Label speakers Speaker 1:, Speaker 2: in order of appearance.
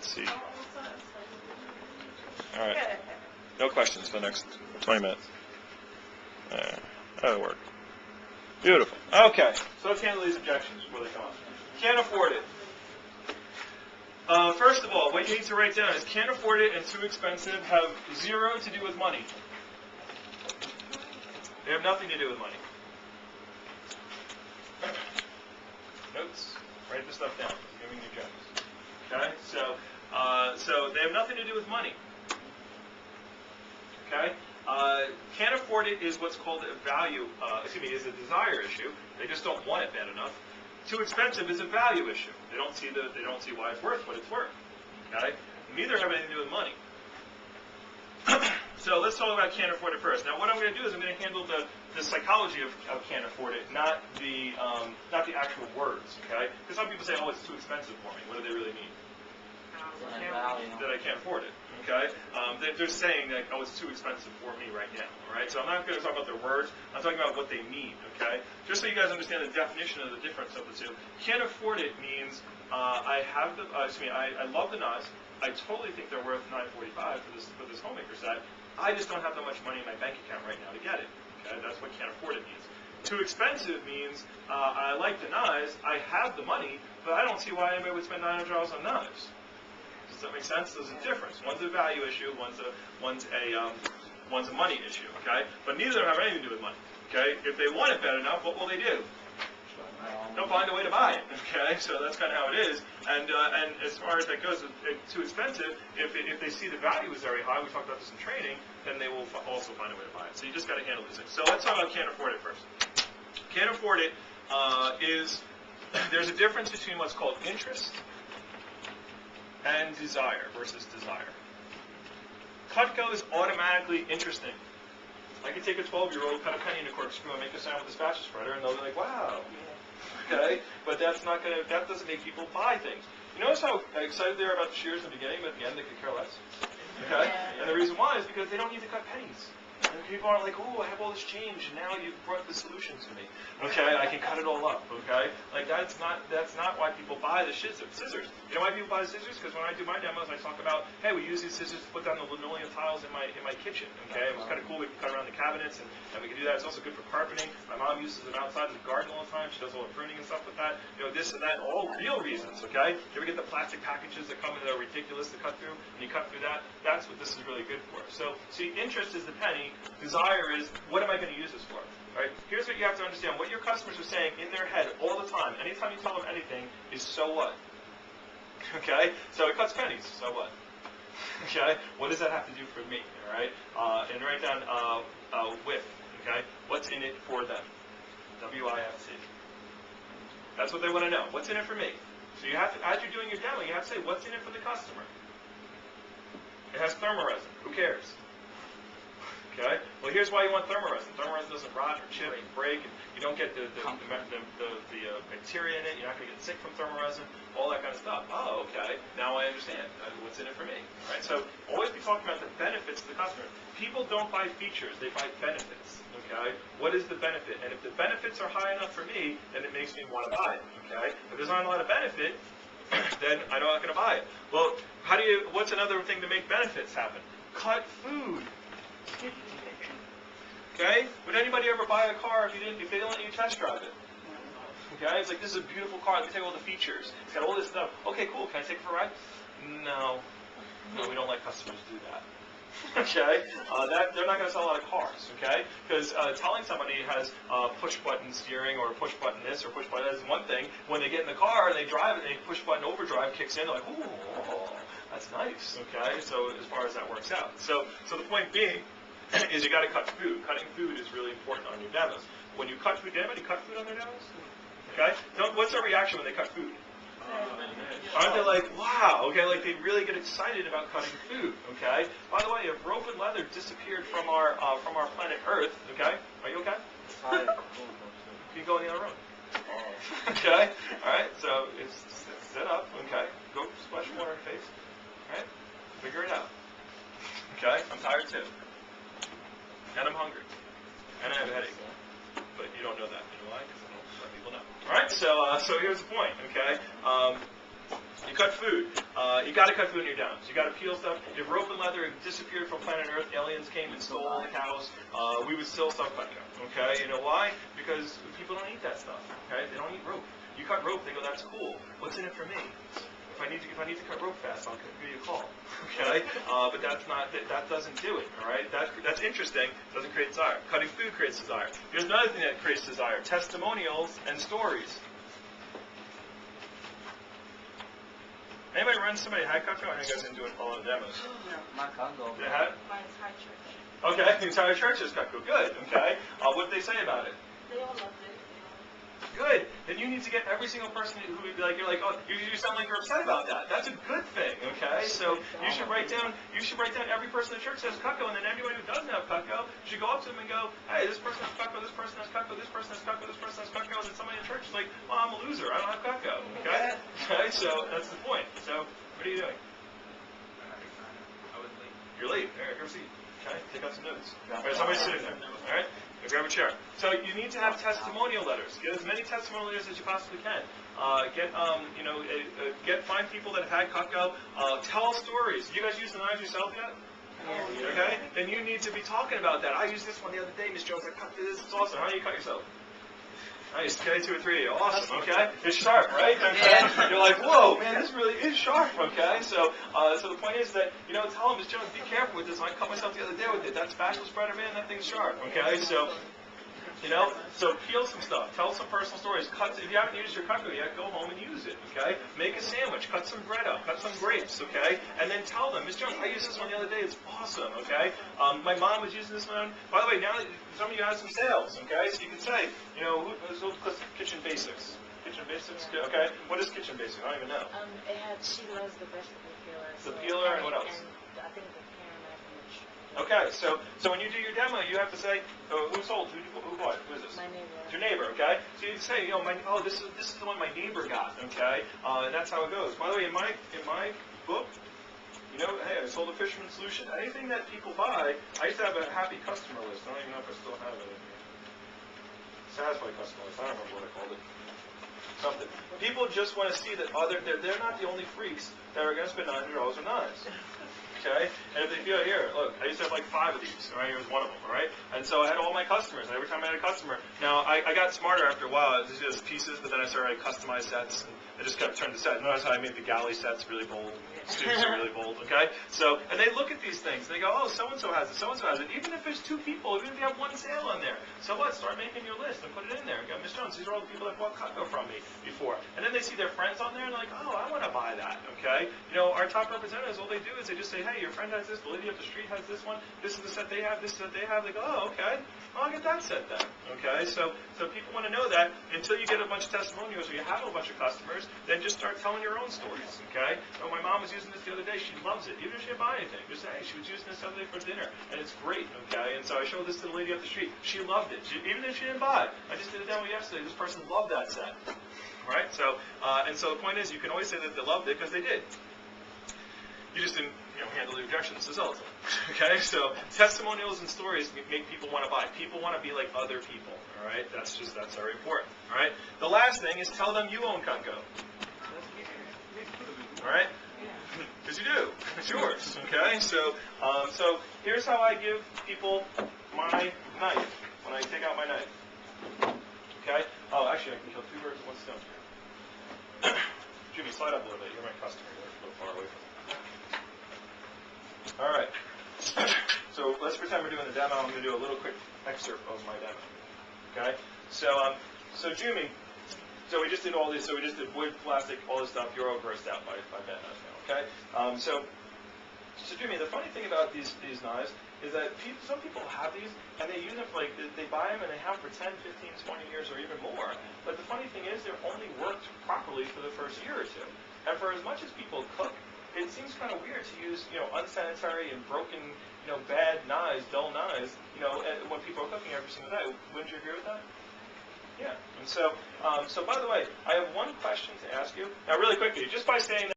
Speaker 1: Let's see. All right. No questions for the next 20 minutes. That'll work. Beautiful. Okay. So let's handle these objections before they come up. Can't afford it. First of all, what you need to write down is can't afford it and too expensive have zero to do with money. They have nothing to do with money. Notes. Write this stuff down. I'm giving you gems. Okay? So they have nothing to do with money. Okay? Can't afford it is what's called a value, is a desire issue. They just don't want it bad enough. Too expensive is a value issue. They don't see why it's worth what it's worth. Okay? Neither have anything to do with money. So let's talk about can't afford it first. Now what I'm going to do is I'm going to handle the psychology of can't afford it, not the actual words. Okay? Because some people say, oh, it's too expensive for me. What do they really mean? That I can't afford it. Okay? They're saying that, oh, it's too expensive for me right now. All right? So I'm not going to talk about their words. I'm talking about what they mean. Okay? Just so you guys understand the definition of the difference of the two. Can't afford it means I love the knives. I totally think they're worth $9.45 for this homemaker set. I just don't have that much money in my bank account right now to get it. Okay? That's what can't afford it means. Too expensive means I like the knives. I have the money, but I don't see why anybody would spend $900 on knives. Does that make sense? There's a difference. One's a value issue. One's a money issue. Okay, but neither of them have anything to do with money. Okay, if they want it bad enough, what will they do? They'll find a way to buy it. Okay, so that's kind of how it is. And as far as that goes, too expensive. If they see the value is very high, we talked about this in training, then they will also find a way to buy it. So you just got to handle these things. So let's talk about can't afford it first. Can't afford it is there's a difference between what's called interest and desire versus desire. Cutco is automatically interesting. I could take a 12-year-old, cut a penny in a corkscrew, and make a sound with a spatula spreader, and they'll be like, "Wow." Okay, but that doesn't make people buy things. You notice how excited they are about the shears in the beginning, but at the end they could care less. Okay, and the reason why is because they don't need to cut pennies. And people aren't like, oh, I have all this change, and now you've brought the solution to me. Okay, I can cut it all up. Okay, like that's not why people buy the scissors. You know why people buy the scissors? Because when I do my demos, I talk about, hey, we use these scissors to put down the linoleum tiles in my kitchen. Okay, it was kind of cool. We can cut around the cabinets, and we can do that. It's also good for carpeting. My mom uses them outside in the garden all the time. She does all the pruning and stuff with that. You know, this and that, all real reasons. Okay, you ever get the plastic packages that come in that are ridiculous to cut through, and you cut through that? That's what this is really good for. So, see, interest is the penny. Desire is, what am I going to use this for? Right? Here's what you have to understand. What your customers are saying in their head all the time, anytime you tell them anything, is so what? Okay? So it cuts pennies. So what? Okay? What does that have to do for me? All right? And write down with. Okay? What's in it for them? W-I-F-T. That's what they want to know. What's in it for me? So you have to, as you're doing your demo, you have to say, what's in it for the customer? It has thermoresin. Who cares? Okay. Well, here's why you want thermoresin. Thermoresin doesn't rot or chip and break, and you don't get the bacteria in it. You're not going to get sick from thermoresin. All that kind of stuff. Oh, okay. Now I understand what's in it for me. All right. So always be talking about the benefits to the customer. People don't buy features; they buy benefits. Okay. What is the benefit? And if the benefits are high enough for me, then it makes me want to buy it. Okay. If there's not a lot of benefit, then I'm not going to buy it. Well, what's another thing to make benefits happen? Cut food. Okay? Would anybody ever buy a car if they don't let you test drive it? Okay? It's like, this is a beautiful car. Let me take all the features. It's got all this stuff. Okay, cool. Can I take it for a ride? No. No, we don't let customers do that. Okay? They're not going to sell a lot of cars. Okay? Because telling somebody has push-button steering or push-button this or push-button that is one thing. When they get in the car and they drive it, they push-button overdrive kicks in. They're like, ooh, that's nice. Okay? So as far as that works out. So the point being, is you got to cut food. Cutting food is really important on your demos. When you cut food, did anybody cut food on their demos? Okay? What's their reaction when they cut food? Aren't they like, wow, okay, like they really get excited about cutting food, okay? By the way, if rope and leather disappeared from our planet Earth, okay? Are you okay? You go in the other room. Okay? Alright, so sit up, okay? Go splash water in your face. Alright? Figure it out. Okay? I'm tired too. And I'm hungry. And I have a headache. But you don't know that. You know why? Because I don't let people know. Alright, so here's the point, okay? You cut food. You got to cut food in your demos. You got to peel stuff. If rope and leather disappeared from planet Earth, aliens came and stole all the cows, we would still sell Cutco. Okay, you know why? Because people don't eat that stuff. Okay, they don't eat rope. You cut rope, they go, that's cool. What's in it for me? If I need to cut rope fast, I'll give you a call. Okay, but that doesn't do it. All right, that's interesting. Doesn't create desire. Cutting food creates desire. Here's another thing that creates desire: testimonials and stories. Anybody run somebody had Cutco? I know you guys didn't do it all the demos.
Speaker 2: No, my Cutco.
Speaker 1: They had?
Speaker 3: My entire church.
Speaker 1: Okay, the entire church is Cutco. Good. Okay. What did they say about it?
Speaker 3: They all loved it.
Speaker 1: Good. Then you need to get every single person who would be like, you're like, oh, you sound like you're upset about that. That's a good thing. Okay. So you should write down every person in the church has Cutco, and then everyone who doesn't have Cutco, you should go up to them and go, hey, this person has Cutco, this person has Cutco, this person has Cutco, this person has Cutco, and then somebody in the church is like, well, I'm a loser. I don't have Cutco. Okay. Okay. So that's the point. So what are you doing? You're late. All right, grab a seat. Okay, take out some notes. All right, somebody's sitting there. All right, now grab a chair. So you need to have testimonial letters. Get as many testimonial letters as you possibly can. Find people that have had Cutco. Tell stories. You guys use the knives yourself yet? Okay, then you need to be talking about that. I used this one the other day, Miss Jones. I cut this. It's awesome. How do you cut yourself? Nice, okay, 2 or 3. Awesome, okay? It's sharp, right? Okay? You're like, whoa, man, this really is sharp, okay? So the point is that, tell them, Miss Jones, be careful with this. I cut myself the other day with it. That spatula spreader, man, that thing's sharp, okay? So peel some stuff. Tell some personal stories. If you haven't used your Cutco yet, go home and use it, okay? Make a sandwich. Cut some bread up. Cut some grapes, okay? And then tell them, Miss Jones, I used this one the other day. It's awesome, okay? My mom was using this one. By the way, now some of you have some sales, okay? So you can say, Kitchen Basics. Kitchen Basics, okay? What is Kitchen Basics? I don't even know.
Speaker 3: She loves the vegetable peeler.
Speaker 1: The peeler and what else?
Speaker 3: And I think the pan marinage.
Speaker 1: Okay, so when you do your demo, you have to say, who sold? Who bought? Who is this?
Speaker 3: My neighbor.
Speaker 1: It's your neighbor, okay? So you say, this is the one my neighbor got, okay? And that's how it goes. By the way, in my book, hey, I sold a Fisherman Solution. Anything that people buy, I used to have a happy customer list. I don't even know if I still have it in here. Satisfied customer list. I don't remember what I called it. Something. People just want to see that they're not the only freaks that are going to spend $900 on knives. Okay? And if they feel, here, look, I used to have like 5 of these, all right? Here's one of them, all right? And so I had all my customers, and every time I had a customer, now I got smarter after a while. It was just pieces, but then I started customized sets, and I just kept turning the set. Notice how I made the galley sets really bold, students are really bold, okay? So, and they look at these things, and they go, oh, so-and-so has it, so-and-so has it. Even if there's 2 people, even if you have 1 sale on there, so what? Start making your list and put it in there. Go, Miss Jones, these are all the people that bought Cutco from me before. And then they see their friends on there, and they're like, oh, I want to buy that, okay? Our top representatives, all they do is they just say, hey, your friend has this, the lady up the street has this one, this is the set they have, this is the set they have. They go, oh, okay, I'll get that set then, okay? So people want to know that until you get a bunch of testimonials or you have a bunch of customers, then just start telling your own stories, okay? Oh, my mom was using this the other day, she loves it, even if she didn't buy anything. Just say, hey, she was using this the other day for dinner, and it's great, okay? And so I showed this to the lady up the street. She loved it, even if she didn't buy it. I just did a demo yesterday, this person loved that set, right? So, and so the point is, you can always say that they loved it because they did. You just didn't, handle the objections as well. Okay, so testimonials and stories make people want to buy. People want to be like other people. All right, that's very important. All right, the last thing is tell them you own Cutco. All right, because you do. It's yours. Okay, so here's how I give people my knife when I take out my knife. Okay. Oh, actually, I can kill 2 birds with 1 stone. Jimmy, slide up a little bit. You're my customer. You're a little far away from me. All right. So let's pretend we're doing the demo. I'm going to do a little quick excerpt of my demo. Okay. So Jimmy, so we just did all this. So we just did wood, plastic, all this stuff. You're all grossed out by bad knives now. Okay. So Jimmy, the funny thing about these knives is that some people have these and they use them for they buy them and they have for 10, 15, 20 years or even more. But the funny thing is they're only worked properly for the first year or 2. And for as much as people cook, it seems kind of weird to use, unsanitary and broken, bad knives, dull knives, when people are cooking every single day. Wouldn't you agree with that? Yeah. And so by the way, I have one question to ask you. Now, really quickly, just by saying that